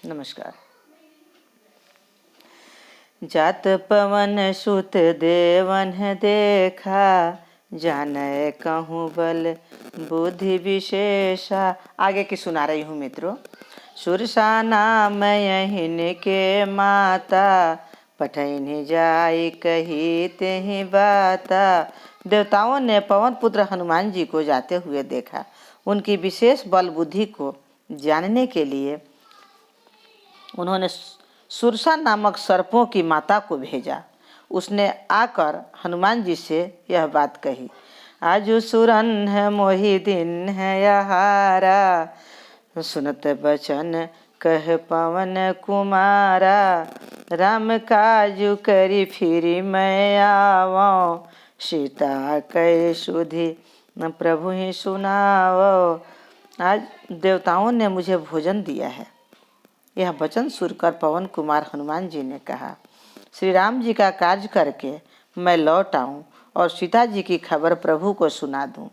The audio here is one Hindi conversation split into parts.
नमस्कार। जात पवन सुत देवन देखा, जाने कहूँ बल बुद्धि विशेषा। आगे की सुना रही हूँ मित्रों। सुरसा नाम यहिन के माता, पठैनि जाई कही तेहि बाता। देवताओं ने पवन पुत्र हनुमान जी को जाते हुए देखा। उनकी विशेष बल बुद्धि को जानने के लिए उन्होंने सुरसा नामक सर्पों की माता को भेजा। उसने आकर हनुमान जी से यह बात कही, आजु सुरन है मोहि दिन है यहारा, सुनत बचन कह पवन कुमारा, राम काजु करी फिरी मैं आवो, सीता कै सुधि प्रभु ही सुनावो। आज देवताओं ने मुझे भोजन दिया है। यह वचन सुनकर पवन कुमार हनुमान जी ने कहा, श्री राम जी का कार्य करके मैं लौट आऊं और सीता जी की खबर प्रभु को सुना दूं।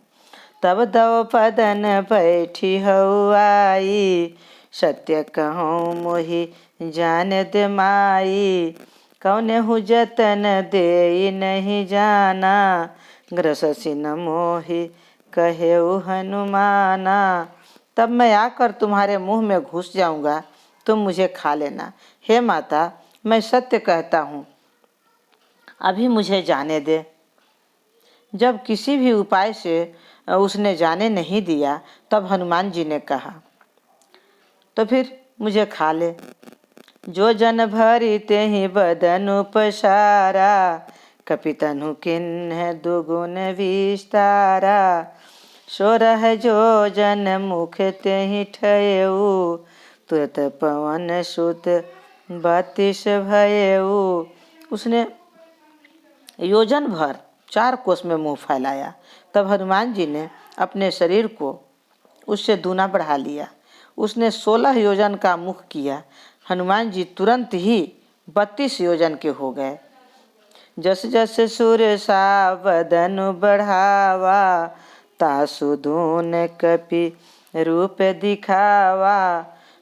तब द्रौपदन बैठी हऊ आई, सत्य कहूँ मोहि जानत माई, कौने हु जतन दे नहीं जाना, ग्रससि न मोहि कहेऊ हनुमाना। तब मैं आकर तुम्हारे मुंह में घुस जाऊंगा, तुम मुझे खा लेना। हे माता, मैं सत्य कहता हूँ, अभी मुझे जाने दे। जब किसी भी उपाय से उसने जाने नहीं दिया, तब हनुमान जी ने कहा, तो फिर मुझे खा ले। जो जन भरी तेहि बदन उपसारा, कपितनु किन्ह दुगुन विस्तारा, सोरह जो जन मुख तेहि ठयऊ, तुरत पवन सुत 32 भयऊ। उसने योजन भर 4 कोस में मुंह फैलाया। तब हनुमान जी ने अपने शरीर को उससे दूना बढ़ा लिया। उसने 16 योजन का मुख किया। हनुमान जी तुरंत ही 32 योजन के हो गए। जस जस सुरसा बदन बढ़ावा, तासु दून कपि रूप दिखावा,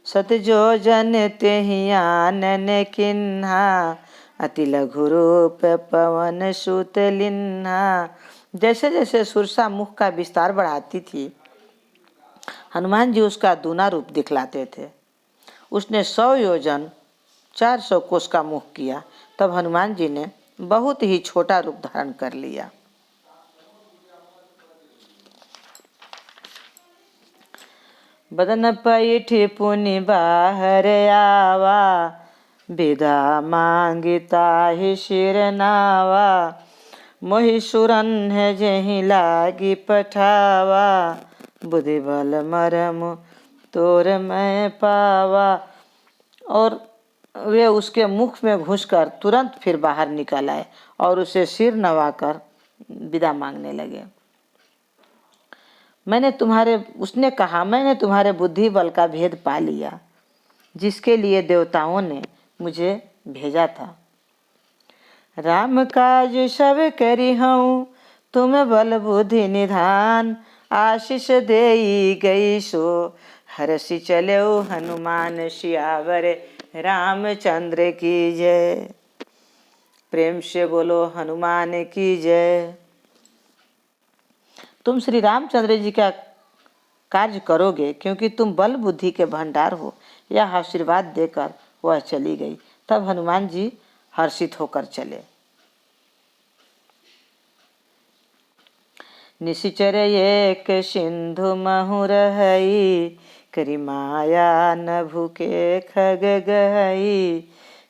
सत जो जन तेहि आनन किन्हा, अति लघु रूप पवन सुत लिन्हा। जैसे जैसे सुरसा मुख का विस्तार बढ़ाती थी, हनुमान जी उसका दूना रूप दिखलाते थे। उसने 100 योजन 400 कोस का मुख किया। तब हनुमान जी ने बहुत ही छोटा रूप धारण कर लिया। बदन पैठी पुनि बाहर आवा, विदा मांगिता ही सिर नावा, मोहि सुरन है जहि लागी पठावा, बुद्धि बल मरम तोर मैं पावा। और वे उसके मुख में घुसकर तुरंत फिर बाहर निकल आए और उसे सिर नवाकर विदा मांगने लगे। उसने कहा, मैंने तुम्हारे बुद्धि बल का भेद पा लिया, जिसके लिए देवताओं ने मुझे भेजा था। राम काज सब करी हूँ, तुम बल बुद्धि निधान, आशीष देई गई सो हरषि चलो हनुमान, सियावर रामचंद्र की जय। प्रेम से बोलो हनुमान की जय। तुम श्री रामचंद्र जी का कार्य करोगे, क्योंकि तुम बल बुद्धि के भंडार हो। यह आशीर्वाद देकर वह चली गई। तब हनुमान जी हर्षित होकर चले। निशिचर एक सिंधु महु रहई, करी माया न भूखे खग गहई,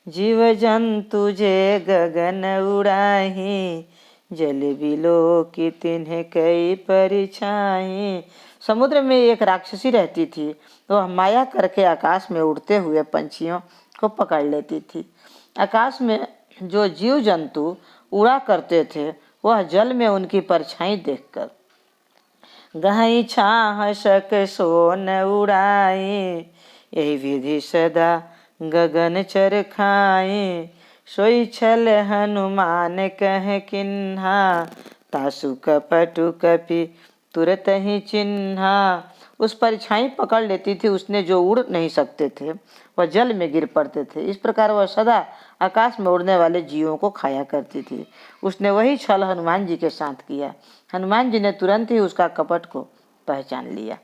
जीव जंतु जे गगन उड़ाही, जल बिलो की तिन्ह कई परिछाई। समुद्र में एक राक्षसी रहती थी। वह माया करके आकाश में उड़ते हुए पंछियों को पकड़ लेती थी। आकाश में जो जीव जंतु उड़ा करते थे, वह जल में उनकी परछाई देखकर गहई छाह सक सोन उड़ाई, यही विधि सदा गगन चर खाई, सोई छल हनुमान कह किन्हा, तासु कपटु कपि तुरत ही चिन्हा। उस परछाई पकड़ लेती थी, उसने जो उड़ नहीं सकते थे वह जल में गिर पड़ते थे। इस प्रकार वह सदा आकाश में उड़ने वाले जीवों को खाया करती थी। उसने वही छल हनुमान जी के साथ किया। हनुमान जी ने तुरंत ही उसका कपट को पहचान लिया।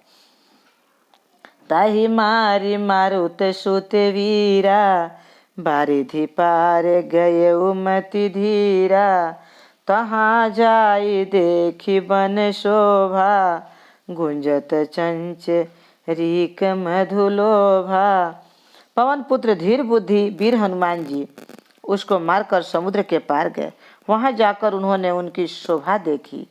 ताहि मारी मारुत सुत वीरा, बारिधि पार गए उमति धीरा। तहाँ जाई देखी बन शोभा, गुंजत चंच रीक मधुलोभा। पवन पुत्र धीर बुद्धि वीर हनुमान जी उसको मारकर समुद्र के पार गए। वहां जाकर उन्होंने उनकी शोभा देखी।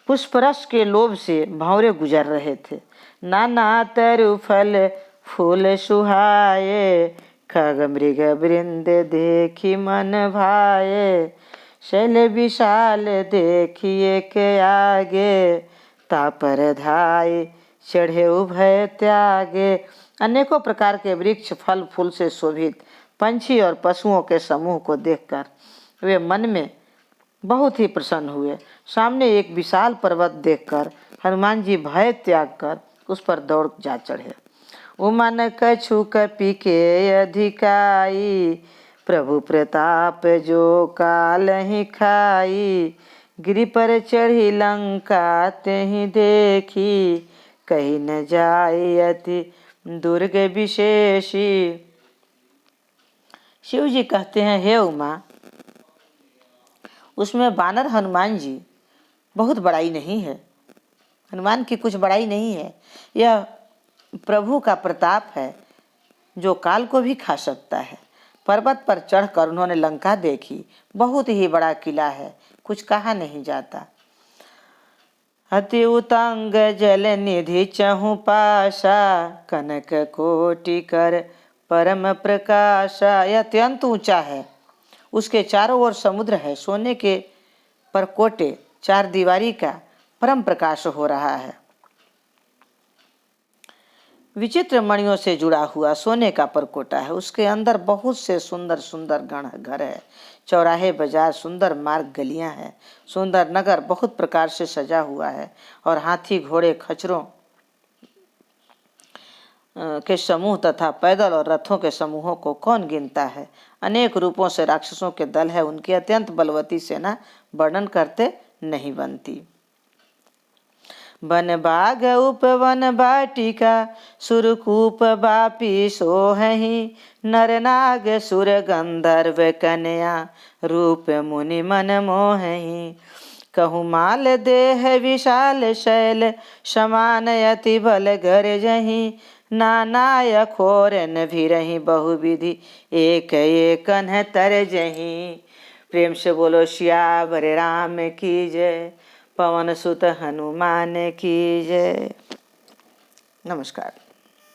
पुष्परस के लोभ से भंवरे गुजर रहे थे। नाना तरु फल फूल सुहाए, खग मृग वृंद देखी मन भाए। शैल विशाल देखिए के आगे, तापर धाय चढ़े उभय त्यागे। अनेकों प्रकार के वृक्ष फल फूल से शोभित पंछी और पशुओं के समूह को देखकर वे मन में बहुत ही प्रसन्न हुए। सामने एक विशाल पर्वत देखकर हनुमान जी भय त्याग कर उस पर दौड़ जा चढ़े। उमन कछु कपि के अधिकाई, प्रभु प्रताप जो काल ही खाई। गिरि पर चढ़ी लंका तेहि देखी, कहीं न जाए अति दुर्ग विशेषी। शिव जी कहते हैं, हे उमा, उसमें वानर हनुमान जी बहुत बड़ाई नहीं है। हनुमान की कुछ बड़ाई नहीं है। यह प्रभु का प्रताप है जो काल को भी खा सकता है। पर्वत पर चढ़कर उन्होंने लंका देखी। बहुत ही बड़ा किला है, कुछ कहा नहीं जाता। अति उतंग जल निधि चहु पाशा, कनक कोटि कर परम प्रकाशा। यह अत्यंत ऊंचा है, उसके चारों ओर समुद्र है। सोने के परकोटे चार दीवारी का परम प्रकाश हो रहा है। विचित्र मणियों से जुड़ा हुआ सोने का परकोटा है। उसके अंदर बहुत से सुंदर सुंदर घर है। चौराहे बाजार, सुंदर मार्ग, गलियां हैं। सुंदर नगर बहुत प्रकार से सजा हुआ है। और हाथी घोड़े खच्चरों के समूह तथा पैदल और रथों के समूहों को कौन गिनता है। अनेक रूपों से राक्षसों के दल है। उनकी अत्यंत बलवती सेना वर्णन करते नहीं बनती। वन बाग उपवन बाटिका, सुरकूप बापी सोहहि। नर नाग सुर गंधर्व कन्या, रूप मुनि मन मोहहि। कहु माल देह विशाल शैल, समान अति बल गरजहि। नाना खोरन भिरहि बहुविधि, एक एकन तरजहि। प्रेम से बोलो सियावर राम की जय, पवन सुत हनुमान की जय। नमस्कार।